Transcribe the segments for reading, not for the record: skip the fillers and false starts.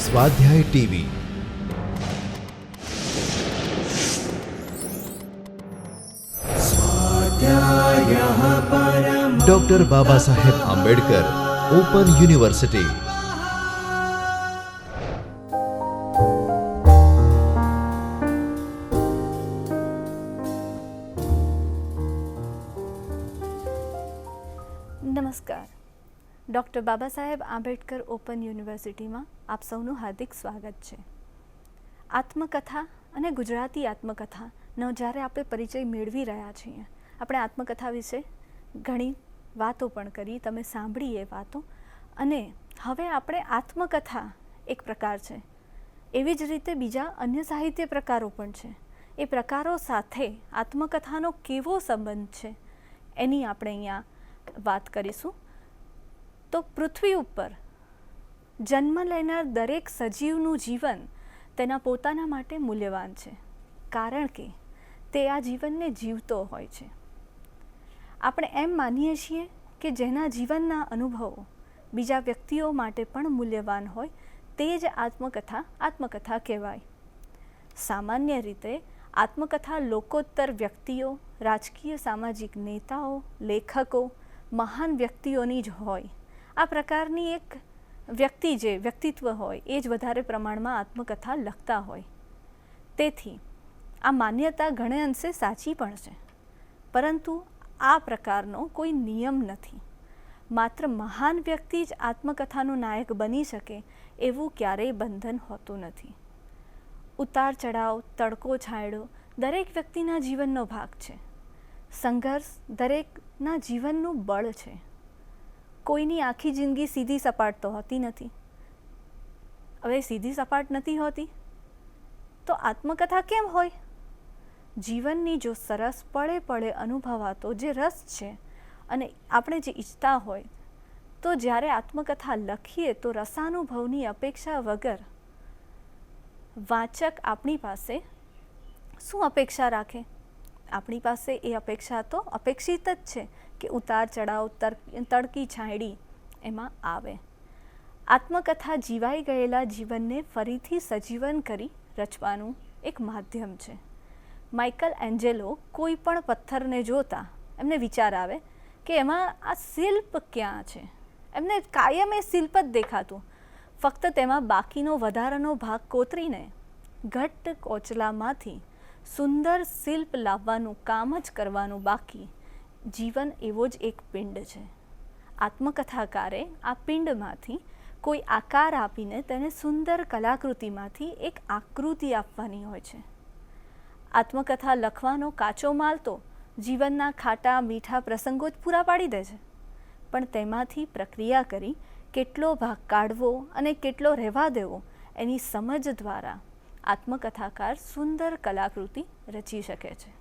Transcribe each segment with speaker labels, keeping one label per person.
Speaker 1: સ્વાધ્યાય TV. Doctor Baba Saheb Ambedkar open university.
Speaker 2: નમસ્કાર. Doctor Baba Saheb Ambedkar open યુનિવર્સિટીમાં આપ સૌનું હાર્દિક સ્વાગત છે. આત્મકથા અને ગુજરાતી આત્મકથાનો જ્યારે આપણે પરિચય મેળવી રહ્યા છીએ, આપણે આત્મકથા વિશે ઘણી વાતો પણ કરી, તમે સાંભળી એ વાતો, અને હવે આપણે આત્મકથા એક પ્રકાર છે, એવી જ રીતે બીજા અન્ય સાહિત્ય પ્રકારો પણ છે. એ પ્રકારો સાથે આત્મકથાનો કેવો સંબંધ છે એની આપણે અહીંયા વાત કરીશું. તો પૃથ્વી ઉપર જન્મ લેનાર દરેક સજીવનું જીવન તેના પોતાના માટે મૂલ્યવાન છે, કારણ કે તે આ જીવનને જીવતો હોય છે. આપણે એમ માનીએ છીએ કે જેના જીવનના અનુભવો બીજા વ્યક્તિઓ માટે પણ મૂલ્યવાન હોય તે જ આત્મકથા કહેવાય. સામાન્ય રીતે આત્મકથા લોકોત્તર વ્યક્તિઓ, રાજકીય સામાજિક નેતાઓ, લેખકો, મહાન વ્યક્તિઓની જ હોય. આ પ્રકારની એક વ્યક્તિત્વ હોય એ જ વધારે પ્રમાણમાં આત્મકથા લખતા હોય. તેથી આ માન્યતા ઘણે અંશે સાચી પણ છે, પરંતુ આ પ્રકારનો કોઈ નિયમ નથી. માત્ર મહાન વ્યક્તિ જ આત્મકથાનો નાયક બની શકે એવું ક્યારેય બંધન હોતું નથી. ઉતાર ચઢાવ, તડકો છાંયડો દરેક વ્યક્તિના જીવનનો ભાગ છે. સંઘર્ષ દરેકના જીવનનું બળ છે. કોઈની આખી જિંદગી સીધી સપાટ તો હોતી નથી. હવે સીધી સપાટ નથી હોતી તો આત્મકથા કેમ હોય? જીવનની જો સરસ પળે પળે અનુભવાતો જે રસ છે અને આપણે જે ઈચ્છતા હોય, તો જ્યારે આત્મકથા લખીએ તો રસાનુભવની અપેક્ષા વગર વાચક આપણી પાસે શું અપેક્ષા રાખે? આપણી પાસે એ અપેક્ષા તો અપેક્ષિત જ છે કે ઉતાર ચઢાવ, તડકી છાંયડી એમાં આવે. આત્મકથા જીવાઈ ગયેલા જીવનને ફરીથી સજીવન કરી રચવાનું એક માધ્યમ છે. માઇકલ એન્જેલો કોઈ પણ પથ્થરને જોતા એમને વિચાર આવે કે એમાં આ શિલ્પ ક્યાં છે. એમને કાયમ એ શિલ્પ જ દેખાતું, ફક્ત તેમાં બાકીનો વધારાનો ભાગ કોતરીને ઘટ્ટ કોચલામાંથી સુંદર શિલ્પ લાવવાનું કામ જ કરવાનું બાકી. જીવન એવો જ એક પિંડ છે. આત્મકથાકારે આ પિંડમાંથી કોઈ આકાર આપીને તેને સુંદર કલાકૃતિમાંથી એક આકૃતિ આપવાની હોય છે. આત્મકથા લખવાનો કાચો માલ તો જીવનના ખાટા મીઠા પ્રસંગો જ પૂરા પાડી દે છે, પણ તેમાંથી પ્રક્રિયા કરી કેટલો ભાગ કાઢવો અને કેટલો રહેવા દેવો એની સમજ દ્વારા આત્મકથાકાર સુંદર કલાકૃતિ રચી શકે છે.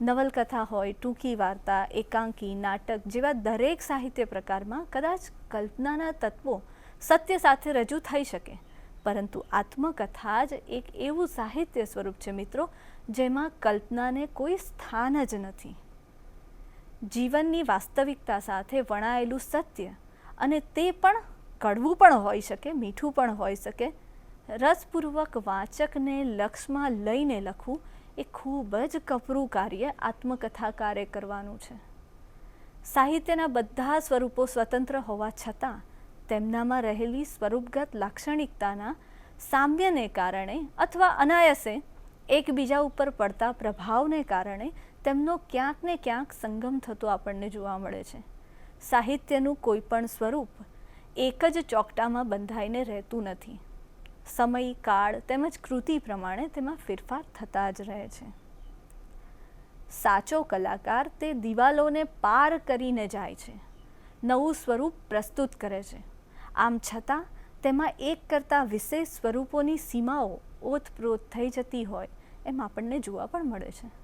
Speaker 2: નવલકથા હોય, ટૂંકી વાર્તા, એકાંકી, નાટક જેવા દરેક સાહિત્ય પ્રકારમાં કદાચ કલ્પનાના તત્વો સત્ય સાથે રજૂ થઈ શકે, પરંતુ આત્મકથા જ એક એવું સાહિત્ય સ્વરૂપ છે મિત્રો, જેમાં કલ્પનાને કોઈ સ્થાન જ નથી. જીવનની વાસ્તવિકતા સાથે વણાયેલું સત્ય, અને તે પણ કડવું પણ હોઈ શકે, મીઠું પણ હોઈ શકે. રસપૂર્વક વાચકને લક્ષમાં લઈને લખવું એ ખૂબ જ કપરું કાર્ય આત્મકથાકારે કરવાનું છે. સાહિત્યના બધા સ્વરૂપો સ્વતંત્ર હોવા છતાં તેમનામાં રહેલી સ્વરૂપગત લાક્ષણિકતાના સામ્યને કારણે અથવા અનાયસે એકબીજા ઉપર પડતા પ્રભાવને કારણે તેમનો ક્યાંક ને ક્યાંક સંગમ થતો આપણને જોવા મળે છે. સાહિત્યનું કોઈ પણ સ્વરૂપ એક જ ચોકટામાં બંધાઈને રહેતું નથી. સમય, કાળ તેમજ કૃતિ પ્રમાણે તેમાં ફેરફાર થતા જ રહે છે. સાચો કલાકાર તે દિવાલોને પાર કરીને જાય છે, નવું સ્વરૂપ પ્રસ્તુત કરે છે. આમ છતાં તેમાં એક કરતાં વિશેષ સ્વરૂપોની સીમાઓ ઓતપ્રોત થઈ જતી હોય એમ આપણને જોવા પણ મળે છે.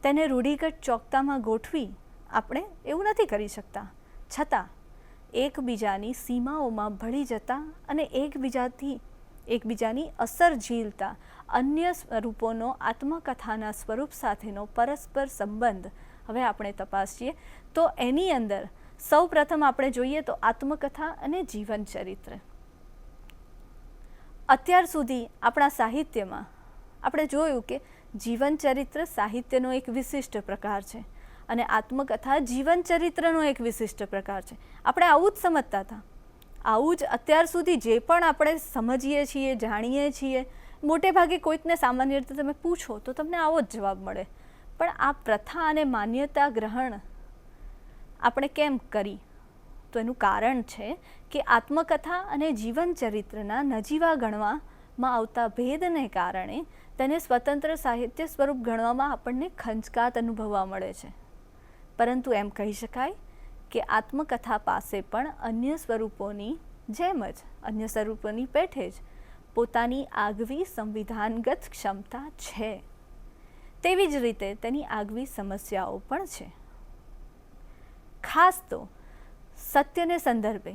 Speaker 2: તેને રૂઢિગત ચોકતામાં ગોઠવી આપણે એવું નથી કરી શકતા, છતાં એકબીજાની સીમાઓમાં ભળી જતા અને એકબીજાની અસર ઝીલતા અન્ય સ્વરૂપોનો આત્મકથાના સ્વરૂપ સાથેનો પરસ્પર સંબંધ હવે આપણે તપાસીએ તો એની અંદર સૌ પ્રથમ આપણે જોઈએ તો આત્મકથા અને જીવન ચરિત્ર. અત્યાર સુધી આપણા સાહિત્યમાં આપણે જોયું કે જીવન ચરિત્ર સાહિત્યનો એક વિશિષ્ટ પ્રકાર છે અને આત્મકથા જીવન ચરિત્રનો એક વિશિષ્ટ પ્રકાર છે. આપણે આવું જ સમજતા હતા. આવું જ અત્યાર સુધી જે પણ આપણે સમજીએ છીએ, જાણીએ છીએ, મોટે ભાગે કોઈકને સામાન્ય રીતે તમે પૂછો તો તમને આવો જ જવાબ મળે. પણ આ પ્રથા અને માન્યતા ગ્રહણ આપણે કેમ કરી? તો એનું કારણ છે કે આત્મકથા અને જીવન ચરિત્રના નજીવા ગણવામાં આવતા ભેદને કારણે તેને સ્વતંત્ર સાહિત્ય સ્વરૂપ ગણવામાં આપણને ખંચકાટ અનુભવવા મળે છે. પરંતુ એમ કહી શકાય કે આત્મકથા પાસે પણ અન્ય સ્વરૂપોની જેમ જ, અન્ય સ્વરૂપોની પેઠે જ પોતાની આગવી સંવિધાનગત ક્ષમતા છે. તેવી જ રીતે તેની આગવી સમસ્યાઓ પણ છે. ખાસ તો સત્યને સંદર્ભે,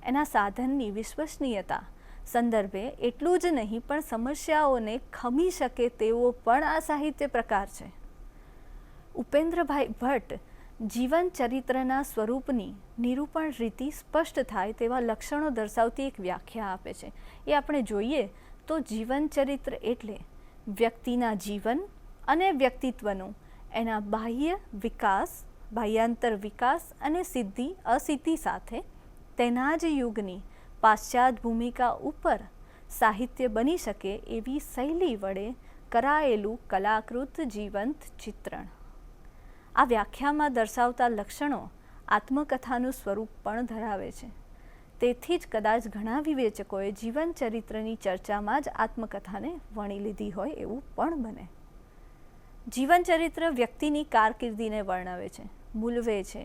Speaker 2: એના સાધનની વિશ્વસનીયતા સંદર્ભે એટલું જ નહીં પણ સમસ્યાઓને ખમી શકે તેવો પણ આ સાહિત્ય પ્રકાર છે. ઉપેન્દ્રભાઈ ભટ્ટ જીવન ચરિત્રના સ્વરૂપની નિરૂપણ રીતિ સ્પષ્ટ થાય તેવા લક્ષણો દર્શાવતી એક વ્યાખ્યા આપે છે. એ આપણે જોઈએ તો જીવન ચરિત્ર એટલે વ્યક્તિના જીવન અને વ્યક્તિત્વનું એના બાહ્ય વિકાસ, બાહ્યાંતર વિકાસ અને સિદ્ધિ અસિદ્ધિ સાથે તેના જ યુગની પાશ્ચાત્ય ભૂમિકા ઉપર સાહિત્ય બની શકે એવી શૈલી વડે કરાયેલું કલાકૃત જીવંત ચિત્રણ. આ વ્યાખ્યામાં દર્શાવતા લક્ષણો આત્મકથાનું સ્વરૂપ પણ ધરાવે છે. તેથી જ કદાચ ઘણા વિવેચકોએ જીવન ચરિત્રની ચર્ચામાં જ આત્મકથાને વણી લીધી હોય એવું પણ બને. જીવન ચરિત્ર વ્યક્તિની કારકિર્દીને વર્ણવે છે, મૂલવે છે,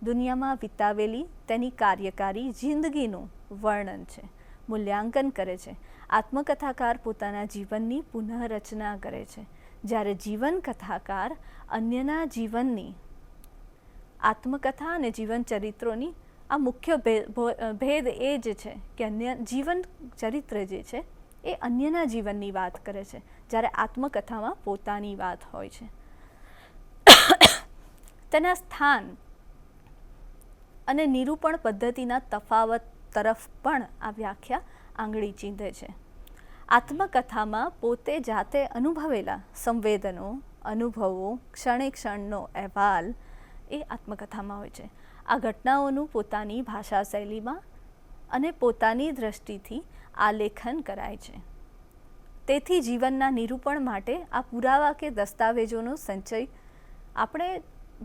Speaker 2: દુનિયામાં વિતાવેલી તેની કાર્યકારી જિંદગીનું વર્ણન છે, મૂલ્યાંકન કરે છે. આત્મકથાકાર પોતાના જીવનની પુનઃરચના કરે છે, જ્યારે જીવન કથાકાર અન્યના જીવનની, આત્મકથા અને જીવન ચરિત્રોની આ મુખ્ય ભેદ એ જ છે કે અન્ય જીવન ચરિત્ર જે છે એ અન્યના જીવનની વાત કરે છે, જ્યારે આત્મકથામાં પોતાની વાત હોય છે. તેના સ્થાન અને નિરૂપણ પદ્ધતિના તફાવત તરફ પણ આ વ્યાખ્યા આંગળી ચીંધે છે. આત્મકથામાં પોતે જાતે અનુભવેલા સંવેદનો, અનુભવો, ક્ષણે ક્ષણનો અહેવાલ એ આત્મકથામાં હોય છે. આ ઘટનાઓનું પોતાની ભાષા શૈલીમાં અને પોતાની દ્રષ્ટિથી આલેખન કરાય છે. તેથી જીવનના નિરૂપણ માટે આ પુરાવા કે દસ્તાવેજોનો સંચય આપણે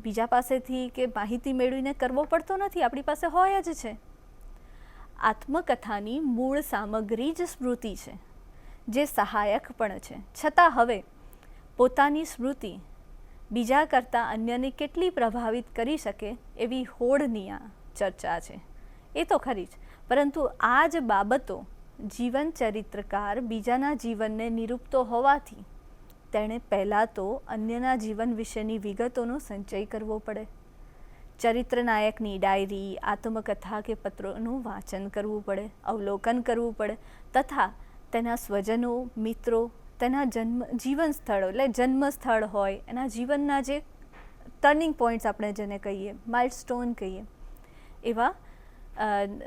Speaker 2: બીજા પાસેથી કે માહિતી મેળવીને કરવો પડતો નથી, આપણી પાસે હોય જ છે. આત્મકથાની મૂળ સામગ્રી જ સ્મૃતિ છે, જે સહાયક પણ છે. છતાં હવે પોતાની સ્મૃતિ બીજા કરતાં અન્યને કેટલી પ્રભાવિત કરી શકે એવી હોડની આ ચર્ચા છે. એ તો ખરી જ, પરંતુ આ જ બાબતો જીવન ચરિત્રકાર બીજાના જીવનને નિરૂપતો હોવાથી તેણે પહેલાં તો અન્યના જીવન વિશેની વિગતોનો સંચય કરવો પડે. ચરિત્ર નાયકની ડાયરી, આત્મકથા કે પત્રોનું વાંચન કરવું પડે, અવલોકન કરવું પડે તથા તેના સ્વજનો, મિત્રો, તેના જીવન સ્થળો એટલે જન્મ સ્થળ હોય, એના જીવનના જે ટર્નિંગ પોઈન્ટ્સ આપણે જેને કહીએ, માઇલસ્ટોન કહીએ, એવા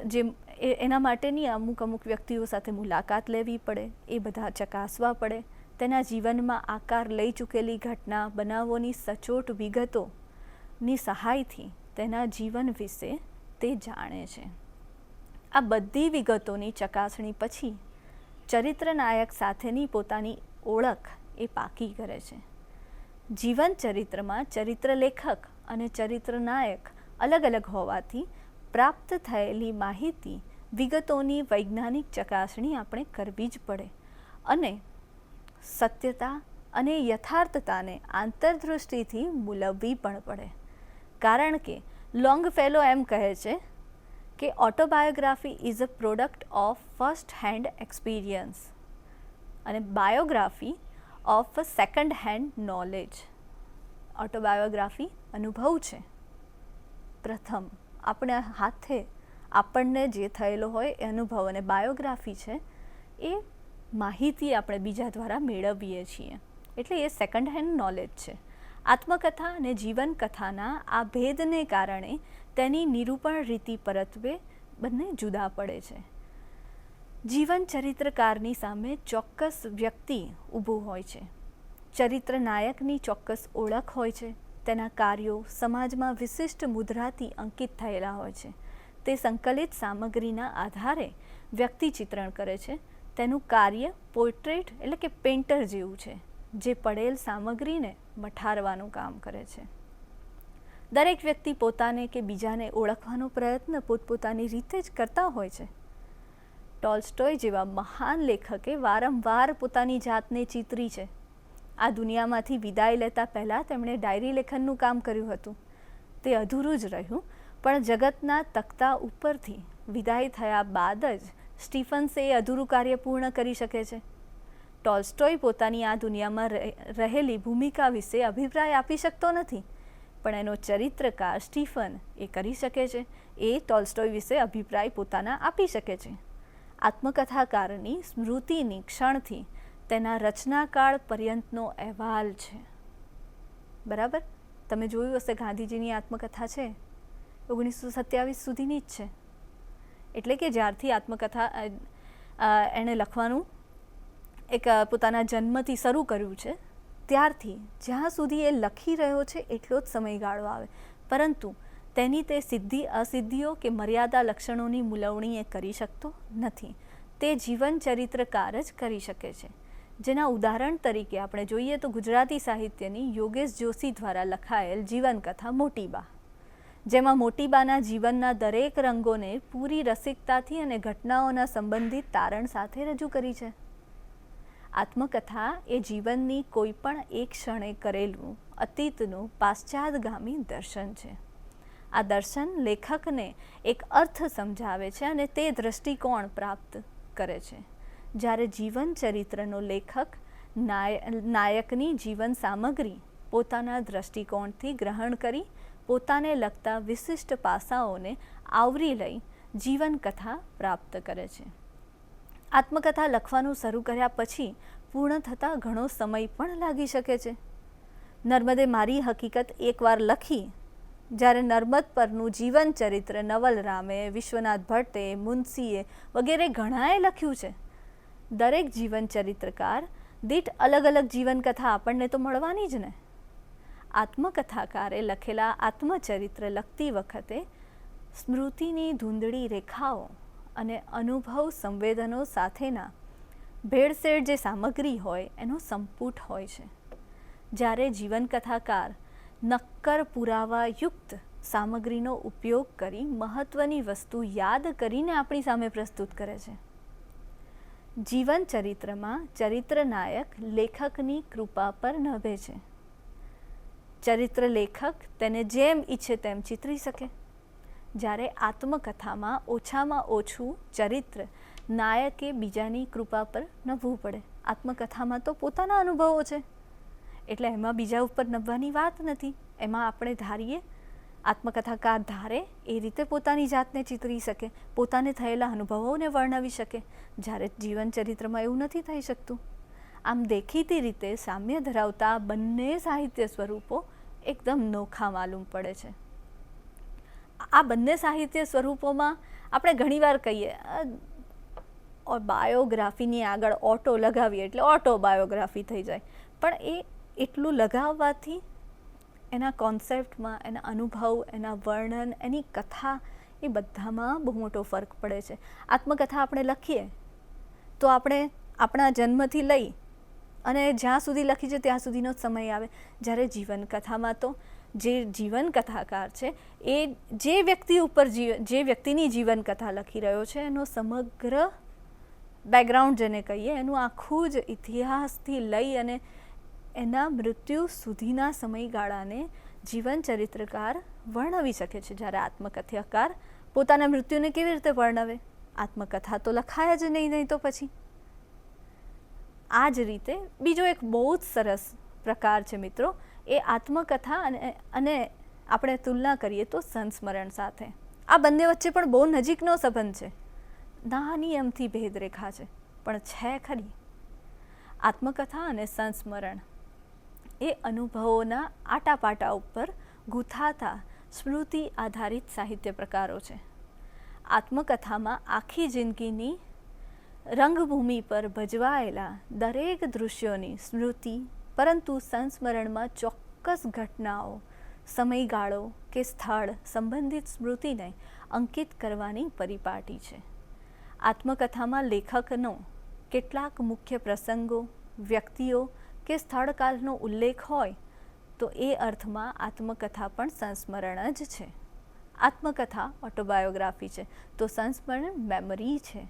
Speaker 2: જે એના માટેની અમુક વ્યક્તિઓ સાથે મુલાકાત લેવી પડે, એ બધા ચકાસવા પડે. તેના જીવનમાં આકાર લઈ ચૂકેલી ઘટના, બનાવોની સચોટ વિગતોની સહાયથી તેના જીવન વિશે તે જાણે છે. આ બધી વિગતોની ચકાસણી પછી ચરિત્ર નાયક સાથેની પોતાની ઓળખ એ પાકી કરે છે. જીવન ચરિત્રમાં ચરિત્ર લેખક અને ચરિત્ર નાયક અલગ અલગ હોવાથી પ્રાપ્ત થયેલી માહિતી, વિગતોની વૈજ્ઞાનિક ચકાસણી આપણે કરવી જ પડે અને સત્યતા અને યથાર્થતાને આંતરદૃષ્ટિથી મૂલવવી પણ પડે. કારણ કે લોંગફેલો એમ કહે છે કે autobiography is a product of first hand experience અને biography of second hand knowledge. Autobiography અનુભવ છે, પ્રથમ આપણે હાથે આપણને જે થયેલો હોય એ અનુભવ, અને બાયોગ્રાફી છે એ માહિતી આપણે બીજા દ્વારા મેળવીએ છીએ, એટલે એ સેકન્ડ હેન્ડ નોલેજ છે. આત્મકથા અને જીવનકથાના આ ભેદને કારણે તેની નિરૂપણ રીતિ પરત્વે બંને જુદા પડે છે. જીવન ચરિત્રકારની સામે ચોક્કસ વ્યક્તિ ઊભું હોય છે. ચરિત્ર નાયકની ચોક્કસ ઓળખ હોય છે. તેના કાર્યો સમાજમાં વિશિષ્ટ મુદ્રાથી અંકિત થયેલા હોય છે. તે સંકલિત સામગ્રીના આધારે વ્યક્તિ ચિત્રણ કરે છે. તેનું કાર્ય પોર્ટ્રેટ એટલે કે પેઇન્ટર જેવું છે, જે પડેલ સામગ્રીને મઠારવાનું કામ કરે છે. દરેક વ્યક્તિ પોતાને કે બીજાને ઓળખવાનો પ્રયત્ન પોતપોતાની રીતે જ કરતા હોય છે. ટોલ્સ્ટોય જેવા મહાન લેખકે વારંવાર પોતાની જાતને ચિતરી છે. આ દુનિયામાંથી વિદાય લેતા પહેલાં તેમણે ડાયરી લેખનનું કામ કર્યું હતું. તે અધૂરું જ રહ્યું, પણ જગતના તખ્તા ઉપરથી વિદાય થયા બાદ જ સ્ટીફન્સે એ અધૂરું કાર્ય પૂર્ણ કરી શકે છે. ટોલ્સ્ટોય પોતાની આ દુનિયામાં રહેલી ભૂમિકા વિશે અભિપ્રાય આપી શકતો નથી, પણ એનો ચરિત્રકાર સ્ટીફન એ કરી શકે છે. એ ટોલ્સ્ટોય વિશે અભિપ્રાય પોતાના આપી શકે છે. આત્મકથાકારની સ્મૃતિની ક્ષણથી તેના રચનાકાળ પર્યંતનો અહેવાલ છે. બરાબર, તમે જોયું હશે ગાંધીજીની આત્મકથા છે 1927 સુધીની જ છે. એટલે કે જ્યારથી આત્મકથા એણે લખવાનું એક પોતાના જન્મથી શરૂ કર્યું છે, ત્યારથી જ્યાં સુધી એ લખી રહ્યો છે એટલો જ સમયગાળો આવે, પરંતુ તેની તે સિદ્ધિ અસિદ્ધિઓ કે મર્યાદા લક્ષણોની મૂલવણી એ કરી શકતો નથી. તે જીવન ચરિત્રકાર જ કરી શકે છે. જેના ઉદાહરણ તરીકે આપણે જોઈએ તો ગુજરાતી સાહિત્યની યોગેશ જોશી દ્વારા લખાયેલ જીવનકથા મોટીબા, જેમાં મોટીબાના જીવનના દરેક રંગોને પૂરી રસિકતાથી અને ઘટનાઓના સંબંધિત તારણ સાથે રજૂ કરી છે. આત્મકથા એ જીવનની કોઈ પણ એક ક્ષણે કરેલું અતીતનું પાશ્ચાત્યગામી દર્શન છે. આ દર્શન લેખકને એક અર્થ સમજાવે છે અને તે દૃષ્ટિકોણ પ્રાપ્ત કરે છે. જ્યારે જીવન ચરિત્રનો લેખક નાયકની જીવન સામગ્રી પોતાના દૃષ્ટિકોણથી ગ્રહણ કરી પોતાને લગતા વિશિષ્ટ પાસાઓને આવરી લઈ જીવનકથા પ્રાપ્ત કરે છે. આત્મકથા લખવાનું શરૂ કર્યા પછી પૂર્ણ થતાં ઘણો સમય પણ લાગી શકે છે. નર્મદે મારી હકીકત એકવાર લખી, જ્યારે નર્મદ પરનું જીવન ચરિત્ર નવલરામે, વિશ્વનાથ ભટ્ટે, મુનશીએ વગેરે ઘણાએ લખ્યું છે. દરેક જીવન ચરિત્રકાર દીઠ અલગ અલગ જીવનકથા આપણને તો મળવાની જ ને. આત્મકથાકારે લખેલા આત્મચરિત્ર લખતી વખતે સ્મૃતિની ધૂંધળી રેખાઓ અને અનુભવ સંવેદનો સાથેના ભેળસેળ જે સામગ્રી હોય એનો સંપુટ હોય છે. જ્યારે જીવનકથાકાર નક્કર પુરાવાયુક્ત સામગ્રીનો ઉપયોગ કરી મહત્ત્વની વસ્તુ યાદ કરીને આપણી સામે પ્રસ્તુત કરે છે. જીવન ચરિત્રમાં ચરિત્ર નાયક લેખકની કૃપા પર નભે છે. ચરિત્ર લેખક તેને જેમ ઈચ્છે તેમ ચિતરી શકે, જ્યારે આત્મકથામાં ઓછામાં ઓછું ચરિત્ર નાયકે બીજાની કૃપા પર નભવું પડે. આત્મકથામાં તો પોતાના અનુભવો છે, એટલે એમાં બીજા ઉપર નભવાની વાત નથી. એમાં આપણે ધારીએ, આત્મકથાકાર ધારે એ રીતે પોતાની જાતને ચિતરી શકે, પોતાને થયેલા અનુભવોને વર્ણવી શકે, જ્યારે જીવન ચરિત્રમાં એવું નથી થઈ શકતું. આમ દેખીતી રીતે સામ્ય ધરાવતા બંને સાહિત્ય સ્વરૂપો એકદમ નોખા માલુમ પડે છે. આ બંને સાહિત્ય સ્વરૂપોમાં આપણે ઘણીવાર કહીએ બાયોગ્રાફીની આગળ ઓટો લગાવીએ એટલે ઓટોબાયોગ્રાફી થઈ જાય, પણ એ એટલું લગાવવાથી એના કોન્સેપ્ટમાં, એના અનુભવ, એના વર્ણન, એની કથા એ બધામાં બહુ મોટો ફરક પડે છે. આત્મકથા આપણે લખીએ તો આપણે આપણા જન્મથી લઈ અને જ્યાં સુધી લખી છે ત્યાં સુધીનો જ સમય આવે, જ્યારે જીવનકથામાં તો જે જીવનકથાકાર છે એ જે વ્યક્તિ ઉપર જે વ્યક્તિની જીવનકથા લખી રહ્યો છે એનો સમગ્ર બેકગ્રાઉન્ડ જેને કહીએ, એનું આખું જ ઇતિહાસથી લઈ અને એના મૃત્યુ સુધીના સમયગાળાને જીવન ચરિત્રકાર વર્ણવી શકે છે. જ્યારે આત્મકથાકાર પોતાના મૃત્યુને કેવી રીતે વર્ણવે? આત્મકથા તો લખાય જ નહીં તો પછી. આ જ રીતે બીજો એક બહુ જ સરસ પ્રકાર છે મિત્રો, એ આત્મકથા અને આપણે તુલના કરીએ તો સંસ્મરણ સાથે. આ બંને વચ્ચે પણ બહુ નજીકનો સંબંધ છે. નાની અમથી ભેદરેખા છે, પણ છે ખરી. આત્મકથા અને સંસ્મરણ એ અનુભવોના આટાપાટા ઉપર ગૂંથાતા સ્મૃતિ આધારિત સાહિત્ય પ્રકારો છે. આત્મકથામાં આખી જિંદગીની રંગભૂમિ પર ભજવાયેલા દરેક દૃશ્યોની સ્મૃતિ, પરંતુ સંસ્મરણમાં ચોક્કસ ઘટનાઓ, સમયગાળો કે સ્થળ સંબંધિત સ્મૃતિને અંકિત કરવાની પરિપાટી છે. આત્મકથામાં લેખકનો કેટલાક મુખ્ય પ્રસંગો, વ્યક્તિઓ કે સ્થળકાલનો ઉલ્લેખ હોય તો એ અર્થમાં આત્મકથા પણ સંસ્મરણ જ છે. આત્મકથા ઓટોબાયોગ્રાફી છે તો સંસ્મરણ મેમરી છે.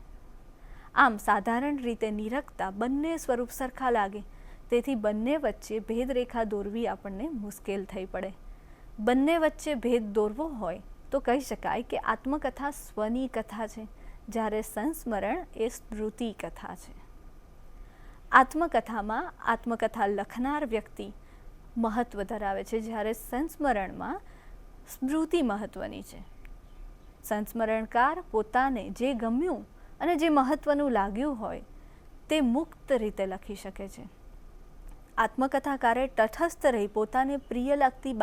Speaker 2: આમ સાધારણ રીતે નિરખતા બંને સ્વરૂપ સરખા લાગે, તેથી બંને વચ્ચે ભેદરેખા દોરવી આપણને મુશ્કેલ થઈ પડે. બંને વચ્ચે ભેદ દોરવો હોય તો કહી શકાય કે આત્મકથા સ્વની કથા છે, જ્યારે સંસ્મરણ એ સ્મૃતિ કથા છે. આત્મકથામાં આત્મકથા લખનાર વ્યક્તિ મહત્વ ધરાવે છે, જ્યારે સંસ્મરણમાં સ્મૃતિ મહત્વની છે. સંસ્મરણકાર પોતાને જે ગમ્યું અને જે મહત્વનું લાગ્યું હોય તે મુક્ત રીતે લખી શકે છે. આત્મકથાકારે તટસ્થ રહી પોતાને પ્રિય લાગતી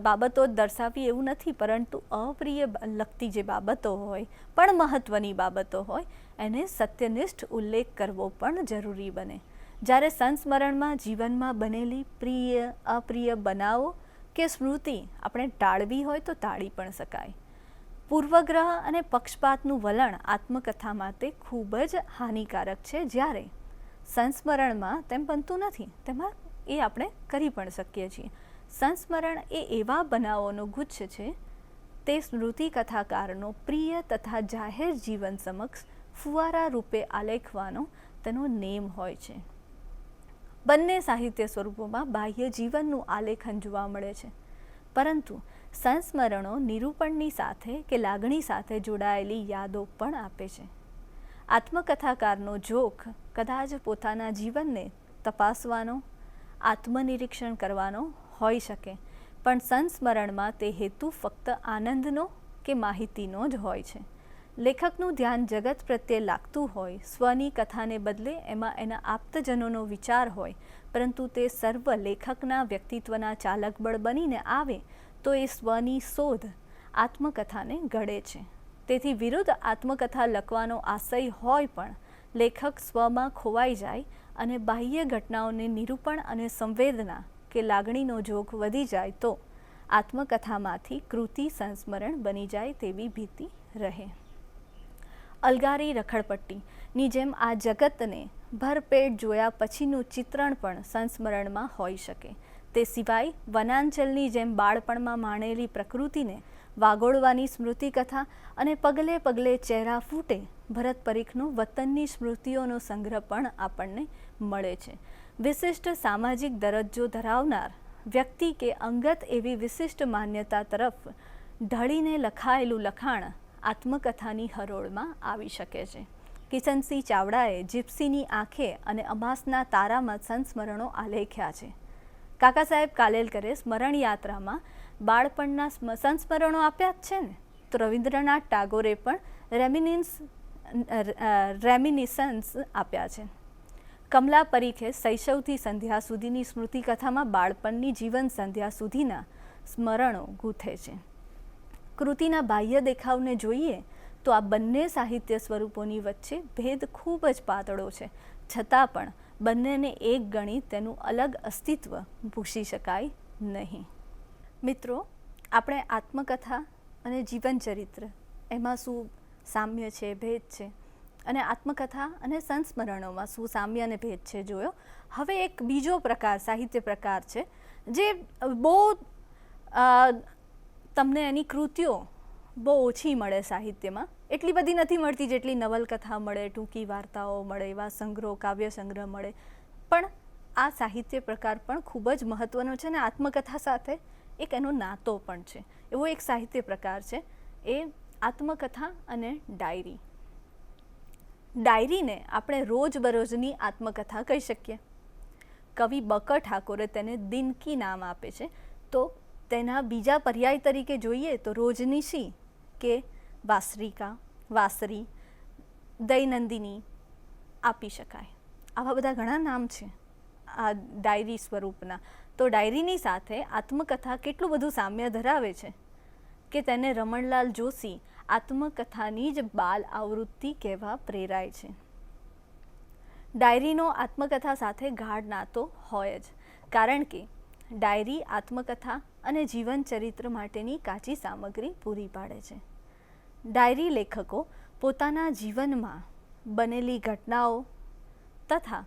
Speaker 2: બાબતો દર્શાવી એવું નથી, પરંતુ અપ્રિય લગતી જે બાબતો હોય પણ મહત્વની બાબતો હોય એને સત્યનિષ્ઠ ઉલ્લેખ કરવો પણ જરૂરી બને. જ્યારે સંસ્મરણમાં જીવનમાં બનેલી પ્રિય અપ્રિય બનાવો કે સ્મૃતિ આપણે ટાળવી હોય તો ટાળી પણ શકાય. પૂર્વગ્રહ અને પક્ષપાતનું વલણ આત્મકથા માટે ખૂબ જ હાનિકારક છે, જ્યારે સંસ્મરણમાં તેમ બનતું નથી. તેમાં એ આપણે કરી પણ શકીએ છીએ. સંસ્મરણ એ એવા બનાવોનો ગુચ્છ છે, તે સ્મૃતિ કથાકારનો પ્રિય તથા જાહેર જીવન સમક્ષ ફુવારા રૂપે આલેખવાનો તેનો નેમ હોય છે. બંને સાહિત્ય સ્વરૂપોમાં બાહ્ય જીવનનું આલેખન જોવા મળે છે, પરંતુ સંસ્મરણો નિરૂપણની સાથે કે લાગણી સાથે જોડાયેલી યાદો પણ આપે છે. આત્મકથાકારનો જોખ કદાચ પોતાના જીવનને તપાસવાનો, આત્મનિરીક્ષણ કરવાનો હોઈ શકે, પણ સંસ્મરણમાં તે હેતુ ફક્ત આનંદનો કે માહિતીનો જ હોય છે. લેખકનું ધ્યાન જગત પ્રત્યે લાગતું હોય, સ્વની કથાને બદલે એમાં એના આપ્તજનોનો વિચાર હોય, પરંતુ તે સર્વ લેખકના વ્યક્તિત્વના ચાલકબળ બનીને આવે તો એ સ્વની શોધ આત્મકથાને ઘડે છે. તેથી વિરુદ્ધ આત્મકથા લખવાનો આશય હોય પણ લેખક સ્વમાં ખોવાઈ જાય અને બાહ્ય ઘટનાઓને નિરૂપણ અને સંવેદના કે લાગણીનો જોખ વધી જાય તો આત્મકથામાંથી કૃતિ સંસ્મરણ બની જાય તેવી ભીતિ રહે. અલગારી રખડપટ્ટીની જેમ આ જગતને ભરપેટ જોયા પછીનું ચિત્રણ પણ સંસ્મરણમાં હોઈ શકે. તે સિવાય વનાંચલની જેમ બાળપણમાં માણેલી પ્રકૃતિને વાગોળવાની સ્મૃતિકથા અને પગલે પગલે ચહેરા ફૂટે ભરત પરીખનો વતનની સ્મૃતિઓનો સંગ્રહ પણ આપણને મળે છે. વિશિષ્ટ સામાજિક દરજ્જો ધરાવનાર વ્યક્તિ કે અંગત એવી વિશિષ્ટ માન્યતા તરફ ઢળીને લખાયેલું લખાણ આત્મકથાની હરોળમાં આવી શકે છે. કિશનસિંહ ચાવડાએ જીપ્સીની આંખે અને અમાસના તારામાં સંસ્મરણો આલેખ્યા છે. કાકા સાહેબ કાલેલકરે સ્મરણ યાત્રામાં બાળપણના સંસ્મરણો આપ્યા જ છે ને, તો રવિન્દ્રનાથ ટાગોરે પણ રેમિનિસન્સ આપ્યા છે. કમલા પરીખે શૈશવથી સંધ્યા સુધીની સ્મૃતિકથામાં બાળપણની જીવન સંધ્યા સુધીના સ્મરણો ગૂંથે છે. કૃતિના બાહ્ય દેખાવને જોઈએ તો આ બંને સાહિત્ય સ્વરૂપોની વચ્ચે ભેદ ખૂબ જ પાતળો છે, છતાં પણ બંનેને એક ગણી તેનું અલગ અસ્તિત્વ ભૂસી શકાય નહીં. મિત્રો, આપણે આત્મકથા અને જીવનચરિત્ર એમાં શું સામ્ય છે, ભેદ છે, અને આત્મકથા અને સંસ્મરણોમાં શું સામ્ય અને ભેદ છે જોયો. હવે એક બીજો પ્રકાર, સાહિત્ય પ્રકાર છે જે બહુ તમને એની કૃતિઓ બહુ ઓછી મળે સાહિત્યમાં. એટલી બધી નથી મળતી જેટલી નવલકથા મળે, ટૂંકી વાર્તાઓ મળે, એવા સંગ્રહો, કાવ્ય સંગ્રહ મળે. પણ આ સાહિત્ય પ્રકાર પણ ખૂબ જ મહત્ત્વનો છે અને આત્મકથા સાથે એક એનો નાતો પણ છે. એવો એક સાહિત્ય પ્રકાર છે એ આત્મકથા અને ડાયરી. ડાયરીને આપણે રોજબરોજની આત્મકથા કહી શકીએ. કવિ બકર ઠાકોરે તેને દિન કી નામ આપે છે, તો તેના બીજા પર્યાય તરીકે જોઈએ તો રોજનીશી કે વાસરિકા, વાસરી, દૈનંદિની આપી શકાય. આવા બધા ઘણા નામ છે આ ડાયરી સ્વરૂપના. તો ડાયરીની સાથે આત્મકથા કેટલું બધું સામ્ય ધરાવે છે કે તેને રમણલાલ જોશી આત્મકથાની જ બાલ આવૃત્તિ કહેવા પ્રેરાય છે. ડાયરીનો આત્મકથા સાથે ગાઢ નાતો હોય જ, કારણ કે ડાયરી આત્મકથા અને જીવન ચરિત્ર માટેની કાચી સામગ્રી પૂરી પાડે છે. ડાયરી લેખકો પોતાના જીવનમાં બનેલી ઘટનાઓ તથા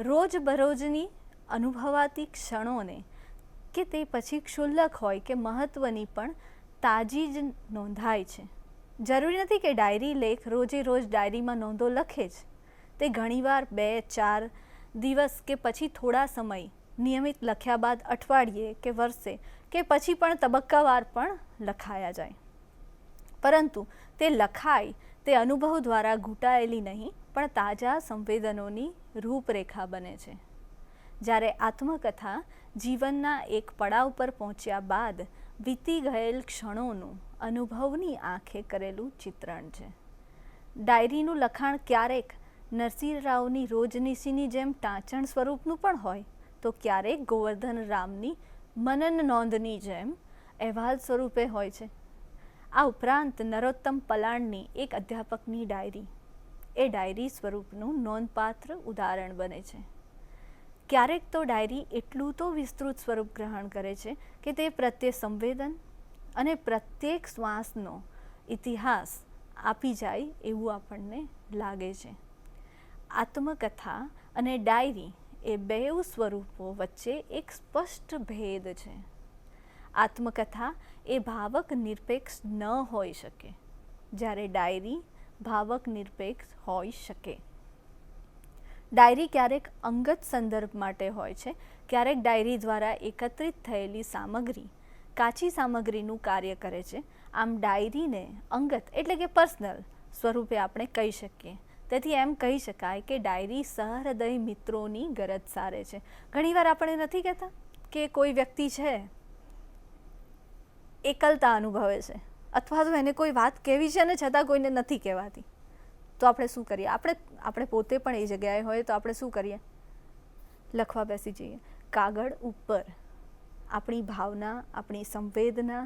Speaker 2: રોજબરોજની અનુભવાતી ક્ષણોને, કે તે પછી ક્ષુલ્લક હોય કે મહત્ત્વની, પણ તાજી જ નોંધાય છે. જરૂરી નથી કે ડાયરી લેખ રોજે રોજ ડાયરીમાં નોંધો લખે જ. તે ઘણીવાર 2-4 દિવસ કે પછી થોડા સમય નિયમિત લખ્યા બાદ અઠવાડિયે કે વર્ષે કે પછી પણ તબક્કાવાર પણ લખાયા જાય. પરંતુ તે લખાય તે અનુભવ દ્વારા ઘૂંટાયેલી નહીં, પણ તાજા સંવેદનોની રૂપરેખા બને છે. જ્યારે આત્મકથા જીવનના એક પડાવ પર પહોંચ્યા બાદ વીતી ગયેલ ક્ષણોનું અનુભવની આંખે કરેલું ચિત્રણ છે. ડાયરીનું લખાણ ક્યારેક નરસિંહ રાવની રોજનીશીની જેમ ટાંચણ સ્વરૂપનું પણ હોય, તો ક્યારેક ગોવર્ધન રામની મનન નોંધની જેમ અહેવાલ સ્વરૂપે હોય છે. આ ઉપરાંત નરોત્તમ પલાણની એક અધ્યાપકની ડાયરી એ ડાયરી સ્વરૂપનું નોંધપાત્ર ઉદાહરણ બને છે. ક્યારેક તો ડાયરી એટલું તો વિસ્તૃત સ્વરૂપ ગ્રહણ કરે છે કે તે પ્રત્યે સંવેદન અને પ્રત્યેક શ્વાસનો ઇતિહાસ આપી જાય એવું આપણને લાગે છે. આત્મકથા અને ડાયરી એ બેઉ સ્વરૂપો વચ્ચે એક સ્પષ્ટ ભેદ છે. આત્મકથા એ ભાવક નિરપેક્ષ ન હોઈ શકે, જ્યારે ડાયરી ભાવક નિરપેક્ષ હોઈ શકે. ડાયરી ક્યારેક અંગત સંદર્ભ માટે હોય છે, ક્યારેક ડાયરી દ્વારા એકત્રિત થયેલી સામગ્રી કાચી સામગ્રીનું કાર્ય કરે છે. આમ ડાયરીને અંગત એટલે કે પર્સનલ સ્વરૂપે આપણે કહી શકીએ. તેથી એમ કહી શકાય કે ડાયરી સહૃદય મિત્રોની ગરજ સારે છે. ઘણીવાર આપણે નથી કહેતા કે કોઈ વ્યક્તિ છે એકલતા અનુભવે છે, અથવા તો એને કોઈ વાત કહેવી છે અને છતાં કોઈને નથી કહેવાતી, તો આપણે શું કરીએ? આપણે પોતે પણ એ જગ્યાએ હોય તો આપણે શું કરીએ? લખવા બેસી જઈએ. કાગળ ઉપર આપણી ભાવના, આપણી સંવેદના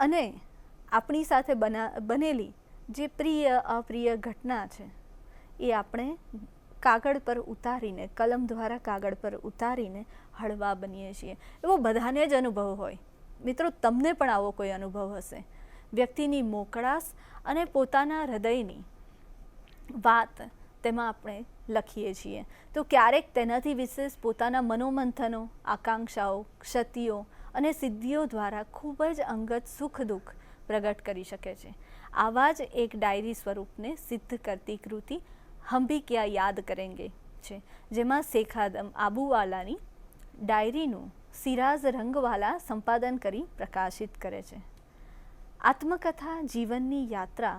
Speaker 2: અને આપણી સાથે બનેલી જે પ્રિય અપ્રિય ઘટના છે એ આપણે કાગળ પર ઉતારીને, કલમ દ્વારા કાગળ પર ઉતારીને હળવા બનીએ છીએ. એવો બધાને જ અનુભવ હોય. મિત્રો, તમને પણ આવો કોઈ અનુભવ હશે. વ્યક્તિની મોકળાશ અને પોતાના હૃદયની વાત તેમાં આપણે લખીએ છીએ, તો ક્યારેક તેનાથી વિશેષ પોતાના મનોમંથનો, આકાંક્ષાઓ, ક્ષતિઓ અને સિદ્ધિઓ દ્વારા ખૂબ જ અંગત સુખ દુઃખ પ્રગટ કરી શકે છે. આવા જ એક ડાયરી સ્વરૂપને સિદ્ધ કરતી કૃતિ હમ ભી ક્યા યાદ કરેંગે છે, જેમાં શેખ આદમ આબુવાલાની ડાયરીનું સિરાજ રંગવાલા સંપાદન કરી પ્રકાશિત કરે છે. આત્મકથા જીવનની યાત્રા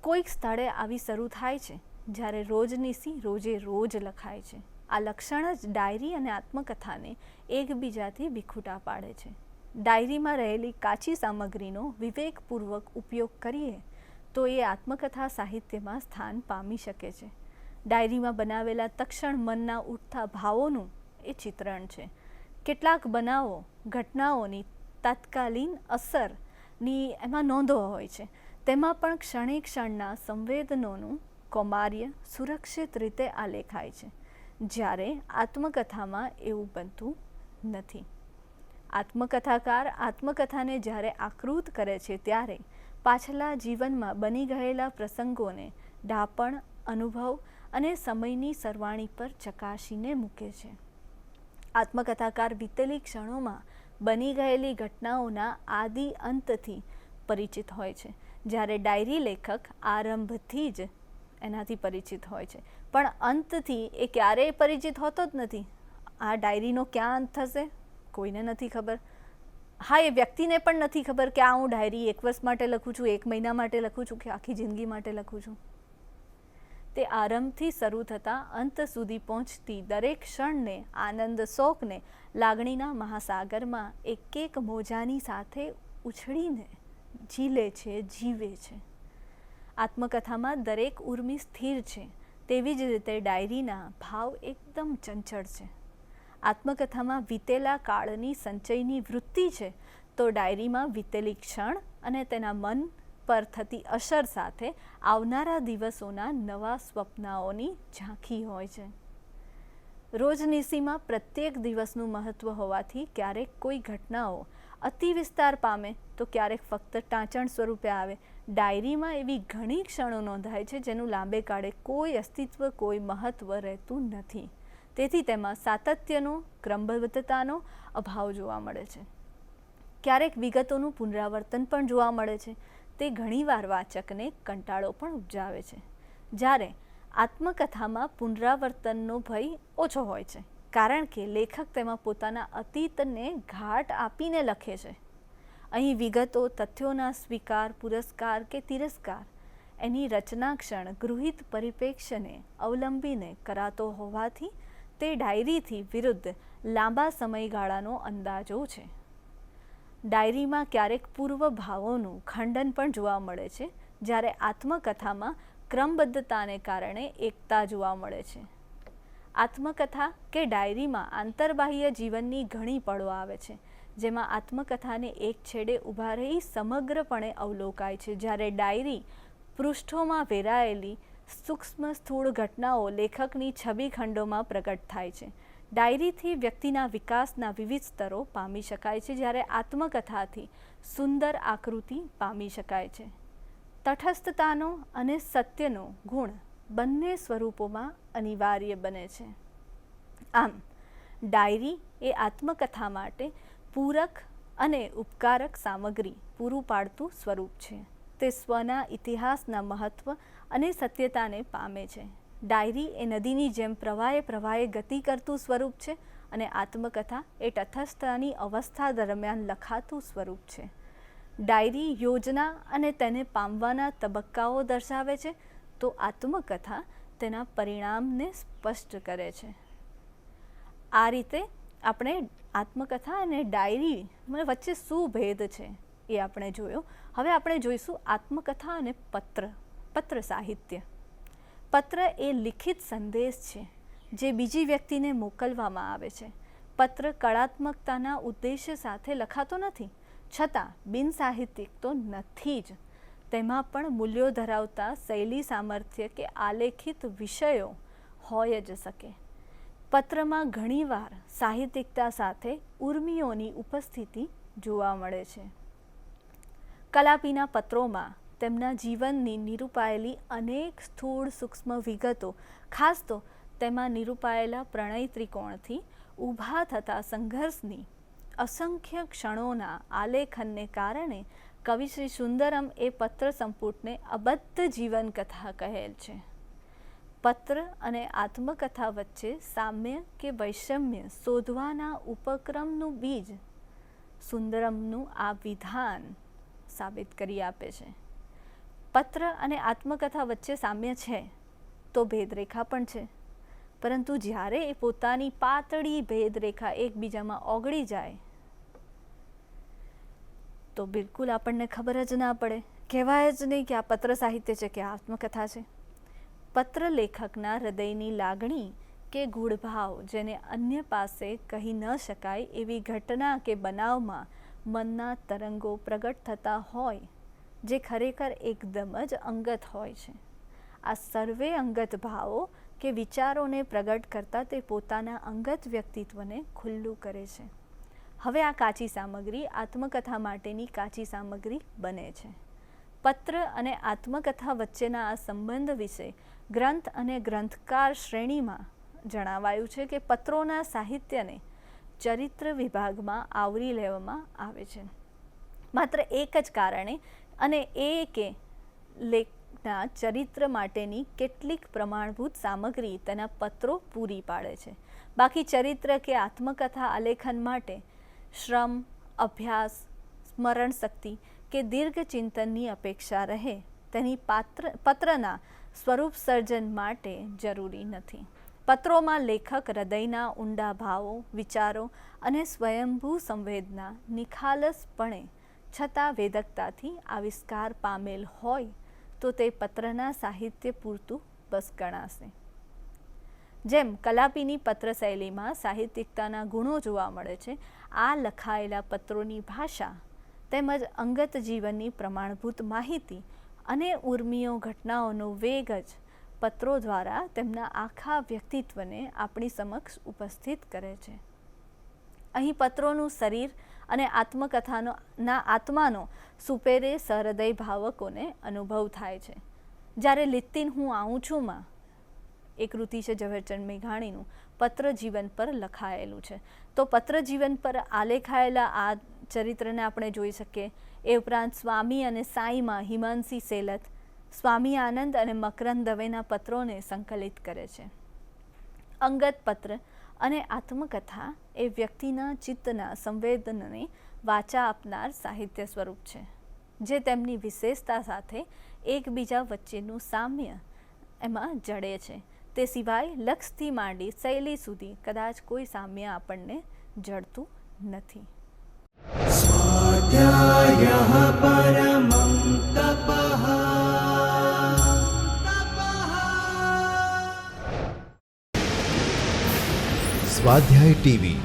Speaker 2: કોઈક સ્થળે આવી શરૂ થાય છે, જ્યારે રોજનીશી રોજે રોજ લખાય છે. આ લક્ષણ જ ડાયરી અને આત્મકથાને એકબીજાથી વિખૂટા પાડે છે. ડાયરીમાં રહેલી કાચી સામગ્રીનો વિવેકપૂર્વક ઉપયોગ કરીએ તો એ આત્મકથા સાહિત્યમાં સ્થાન પામી શકે છે. ડાયરીમાં બનાવેલા તક્ષણ મનના ઉઠતા ભાવોનું એ ચિત્રણ છે. કેટલાક બનાવો, ઘટનાઓની તાત્કાલિન અસરની એમાં નોંધો હોય છે. તેમાં પણ ક્ષણે ક્ષણના સંવેદનોનું કૌમાર્ય સુરક્ષિત રીતે આલેખાય છે, જ્યારે આત્મકથામાં એવું બનતું નથી. આત્મકથાકાર આત્મકથાને જ્યારે આકૃત કરે છે, ત્યારે પાછલા જીવનમાં બની ગયેલા પ્રસંગોને ડાપણ, અનુભવ અને સમયની સરવાણી પર ચકાસીને મૂકે છે. આત્મકથાકાર વીતેલી ક્ષણોમાં બની ગયેલી ઘટનાઓના આદિ અંતથી પરિચિત હોય છે, જ્યારે ડાયરી લેખક આરંભથી જ એનાથી પરિચિત હોય છે, પણ અંતથી એ ક્યારેય પરિચિત હોતો જ નથી. આ ડાયરીનો ક્યાં અંત થશે કોઈને નથી ખબર. હા, એ વ્યક્તિને પણ નથી ખબર કે આ હું ડાયરી 1 વર્ષ માટે લખું છું, 1 મહિના માટે લખું છું કે આખી જિંદગી માટે લખું છું. તે આરંભથી શરૂ થતાં અંત સુધી પહોંચતી દરેક ક્ષણને, આનંદ શોકને લાગણીના મહાસાગરમાં એક એક મોજાની સાથે ઉછળીને ઝીલે છે, જીવે છે. આત્મકથામાં દરેક ઉર્મિ સ્થિર છે, તેવી જ રીતે ડાયરીના ભાવ એકદમ ચંચળ છે. આત્મકથામાં વીતેલા કાળની સંચયની વૃત્તિ છે, તો ડાયરીમાં વીતેલી ક્ષણ અને તેના મન, પર થતી અસર સાથે આવનારા દિવસોના નવા સ્વપ્નાઓની ઝાંખી હોય છે. રોજનીસીમાં પ્રત્યેક દિવસનું મહત્ત્વ હોવાથી ક્યારેક કોઈ ઘટનાઓ અતિ વિસ્તાર પામે તો ક્યારેક ફક્ત ટાંચણ સ્વરૂપે આવે. ડાયરીમાં એવી ઘણી ક્ષણો નોંધાય છે જેનું લાંબે ગાળે કોઈ અસ્તિત્વ, કોઈ મહત્ત્વ રહેતું નથી. તેથી તેમાં સાતત્યનો, ક્રમબદ્ધતાનો અભાવ જોવા મળે છે. ક્યારેક વિગતોનું પુનરાવર્તન પણ જોવા મળે છે. તે ઘણીવાર વાચકને કંટાળો પણ ઉપજાવે છે. જ્યારે આત્મકથામાં પુનરાવર્તનનો ભય ઓછો હોય છે, કારણ કે લેખક તેમાં પોતાના અતીતને ઘાટ આપીને લખે છે. અહીં વિગતો, તથ્યોના સ્વીકાર, પુરસ્કાર કે તિરસ્કાર એની રચના ક્ષણ ગૃહિત પરિપ્રેક્ષ્યને અવલંબીને કરાતો હોવાથી તે ડાયરીથી વિરુદ્ધ લાંબા સમયગાળાનો અંદાજો છે. ડાયરીમાં ક્યારેક પૂર્વ ભાવોનું ખંડન પણ જોવા મળે છે, જ્યારે આત્મકથામાં ક્રમબદ્ધતાને કારણે એકતા જોવા મળે છે. આત્મકથા કે ડાયરીમાં આંતરબાહ્ય જીવનની ઘણી પળો આવે છે, જેમાં આત્મકથાને એક છેડે ઊભા રહી સમગ્રપણે અવલોકાય છે, જ્યારે ડાયરી પૃષ્ઠોમાં વેરાયેલી સૂક્ષ્મ સ્થૂળ ઘટનાઓ લેખકની છબી ખંડોમાં પ્રગટ થાય છે. ડાયરીથી વ્યક્તિના વિકાસના વિવિધ સ્તરો પામી શકાય છે, જ્યારે આત્મકથાથી સુંદર આકૃતિ પામી શકાય છે. તટસ્થતાનો અને સત્યનો ગુણ બંને સ્વરૂપોમાં અનિવાર્ય બને છે. આમ ડાયરી એ આત્મકથા માટે પૂરક અને ઉપકારક સામગ્રી પૂરું પાડતું સ્વરૂપ છે. તે સ્વના ઇતિહાસના મહત્ત્વ અને સત્યતાને પામે છે. ડાયરી એ નદીની જેમ પ્રવાહે ગતિ કરતું સ્વરૂપ છે અને આત્મકથા એ તટસ્થતાની અવસ્થા દરમિયાન લખાતું સ્વરૂપ છે. ડાયરી યોજના અને તેને પામવાના તબક્કાઓ દર્શાવે છે, તો આત્મકથા તેના પરિણામને સ્પષ્ટ કરે છે. આ રીતે આપણે આત્મકથા અને ડાયરી વચ્ચે શું ભેદ છે એ આપણે જોયો. હવે આપણે જોઈશું આત્મકથા અને પત્ર સાહિત્ય. પત્ર એ લિખિત સંદેશ છે જે બીજી વ્યક્તિને મોકલવામાં આવે છે. પત્ર કળાત્મકતાના ઉદ્દેશ્ય સાથે લખાતો નથી, છતાં બિનસાહિત્યિક તો નથી જ. તેમાં પણ મૂલ્યો ધરાવતા શૈલી સામર્થ્ય કે આલેખિત વિષયો હોય જ શકે. પત્રમાં ઘણીવાર સાહિત્યિકતા સાથે ઉર્મિઓની ઉપસ્થિતિ જોવા મળે છે. કલાપીના પત્રોમાં તેમના જીવનની નિરૂપાયેલી અનેક સ્થૂળ સૂક્ષ્મ વિગતો, ખાસ તો તેમાં નિરૂપાયેલા પ્રણય ત્રિકોણથી ઊભા થતા સંઘર્ષની અસંખ્ય ક્ષણોના આલેખનને કારણે કવિશ્રી સુંદરમ એ પત્ર સંપુટને અબદ્ધ જીવનકથા કહેલ છે. પત્ર અને આત્મકથા વચ્ચે સામ્ય કે વૈષમ્ય શોધવાના ઉપક્રમનું બીજ સુંદરમનું આ વિધાન સાબિત કરી આપે છે. પત્ર અને આત્મકથા વચ્ચે સામ્ય છે તો ભેદરેખા પણ છે, પરંતુ જ્યારે એ પોતાની પાતળી ભેદરેખા એકબીજામાં ઓગળી જાય તો બિલકુલ આપણને ખબર જ ના પડે. કહેવાય જ નહીં કે આ પત્ર સાહિત્ય છે કે આત્મકથા છે. પત્ર લેખકના હૃદયની લાગણી કે ગૂઢભાવ, જેને અન્ય પાસે કહી ન શકાય એવી ઘટના કે બનાવમાં મનના તરંગો પ્રગટ થતા હોય, જે ખરેખર એકદમ જ અંગત હોય છે. આ સર્વે અંગત ભાવો કે વિચારોને પ્રગટ કરતાં તે પોતાના અંગત વ્યક્તિત્વને ખુલ્લું કરે છે. હવે આ કાચી સામગ્રી આત્મકથા માટેની કાચી સામગ્રી બને છે. પત્ર અને આત્મકથા વચ્ચેના આ સંબંધ વિશે ગ્રંથ અને ગ્રંથકાર શ્રેણીમાં જણાવાયું છે કે પત્રોના સાહિત્યને ચરિત્ર વિભાગમાં આવરી લેવામાં આવે છે. માત્ર એક જ કારણે, અને એ કે લેખના ચરિત્ર માટેની કેટલીક પ્રમાણભૂત સામગ્રી તેના પત્રો પૂરી પાડે છે. બાકી ચરિત્ર કે આત્મકથા આલેખન માટે શ્રમ, અભ્યાસ, સ્મરણ શક્તિ કે દીર્ઘ ચિંતનની અપેક્ષા રહે તેની પત્રના સ્વરૂપ સર્જન માટે જરૂરી નથી. પત્રોમાં લેખક હૃદયના ઊંડા ભાવો, વિચારો અને સ્વયંભૂ સંવેદના નિખાલસપણે છતાં વેદકતાથી આવિષ્કાર પામેલ હોય તો તે પત્રના સાહિત્ય પૂરતું બસ ગણાશે. જેમ કલાપીની પત્ર શૈલીમાં સાહિત્યિકતાના ગુણો જોવા મળે છે, આ લખાયેલા પત્રોની ભાષા તેમજ અંગત જીવનની પ્રમાણભૂત માહિતી અને ઉર્મિઓ ઘટનાઓનો વેગ જ પત્રો દ્વારા તેમના આખા વ્યક્તિત્વને આપણી સમક્ષ ઉપસ્થિત કરે છે. અહીં પત્રોનું શરીર અને આત્માનો સુપેરે સહૃદય ભાવકોને અનુભવ થાય છે. જ્યારે લીત્તીન હું આવું છું માં એ કૃતિ છે ઝવેરચંદ મેઘાણીનું, પત્ર જીવન પર લખાયેલું છે. તો પત્ર જીવન પર આલેખાયેલા આ ચરિત્રને આપણે જોઈ શકીએ. એ ઉપરાંત સ્વામી અને સાઈમાં હિમાંશી સેલત સ્વામી આનંદ અને મકરંદ દવેના પત્રોને સંકલિત કરે છે. અંગત પત્ર અને આત્મકથા એ વ્યક્તિના ચિત્તના સંવેદનને વાચા આપનાર સાહિત્ય સ્વરૂપ છે, જે તેમની વિશેષતા સાથે એકબીજા વચ્ચેનું સામ્ય એમાં જડે છે. તે સિવાય લક્ષથી માંડી શૈલી સુધી કદાચ કોઈ સામ્ય આપણને જડતું નથી.
Speaker 3: स्वाध्यायः परमं तपः।
Speaker 1: સ્વાધ્યાય ટીવી